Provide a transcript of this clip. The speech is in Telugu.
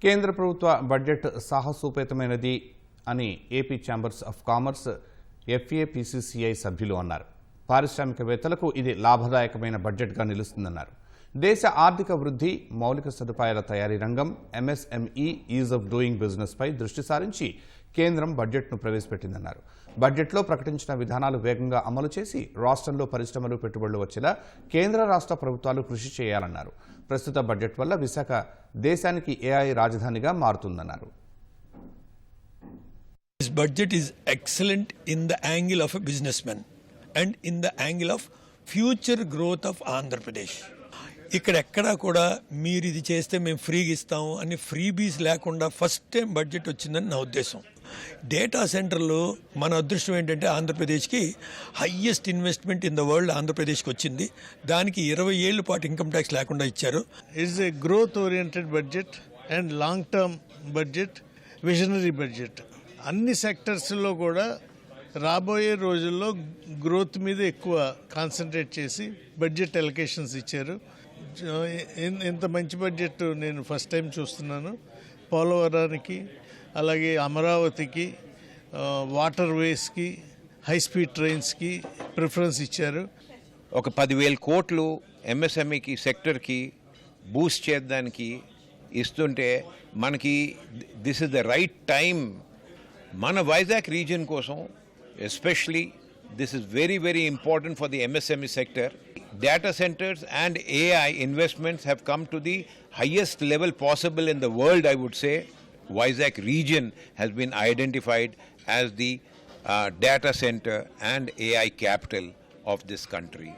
కేంద్ర ప్రభుత్వ బడ్జెట్ సాహసోపేతమైనది అని AP chambers of commerce FAPCCI సభ్యులు అన్నారు. పారిశ్రామికవేత్తలకు ఇది లాభదాయకమైన బడ్జెట్గా నిలుస్తుందన్నారు. దేశ ఆర్థిక వృద్ధి, మౌలిక సదుపాయాల తయారీ రంగం, MSME ease of doing business పై దృష్టి సారించి కేంద్రం బడ్జెట్ను ప్రవేశపెట్టిందన్నారు. బడ్జెట్లో ప్రకటించిన విధానాలు వేగంగా అమలు చేసి రాష్ట్రంలో పరిశ్రమలు, పెట్టుబడులు వచ్చేలా కేంద్ర రాష్ట్ర ప్రభుత్వాలు కృషి చేయాలన్నారు. ప్రస్తుత బడ్జెట్ వల్ల విశాఖ దేశానికి AI రాజధానిగా మారుతుందన్నారు. This budget is excellent in the angle of a businessman and in the angle of future growth of Andhra Pradesh. ఇక్కడెక్కడా కూడా మీరు ఇది చేస్తే మేము ఫ్రీగా ఇస్తాము అని ఫ్రీబీస్ లేకుండా ఫస్ట్ టైం బడ్జెట్ వచ్చిందని నా ఉద్దేశం. డేటా సెంటర్లో మన అదృష్టం ఏంటంటే ఆంధ్రప్రదేశ్కి highest investment in the world ఆంధ్రప్రదేశ్కి వచ్చింది. దానికి 20 ఏళ్ల పాటు ఇన్కమ్ ట్యాక్స్ లేకుండా ఇచ్చారు. It's a growth oriented budget and long term budget, visionary budget. అన్ని సెక్టర్స్లో కూడా రాబోయే రోజుల్లో గ్రోత్ మీద ఎక్కువ కాన్సన్ట్రేట్ చేసి బడ్జెట్ అలొకేషన్స్ ఇచ్చారు. ఇంత మంచి బడ్జెట్ నేను ఫస్ట్ టైం చూస్తున్నాను. పోలవరానికి, అలాగే అమరావతికి, వాటర్ వేస్కి, హై స్పీడ్ ట్రైన్స్కి ప్రిఫరెన్స్ ఇచ్చారు. ఒక 10,000 కోట్లు MSMEకి సెక్టర్కి బూస్ట్ చేయడానికి ఇస్తుంటే మనకి this is the right time. మన వైజాగ్ రీజియన్ కోసం especially this is very very important for the MSME sector. Data centers and AI investments have come to the highest level possible in the world, I would say. Vizag region has been identified as the data center and AI capital of this country.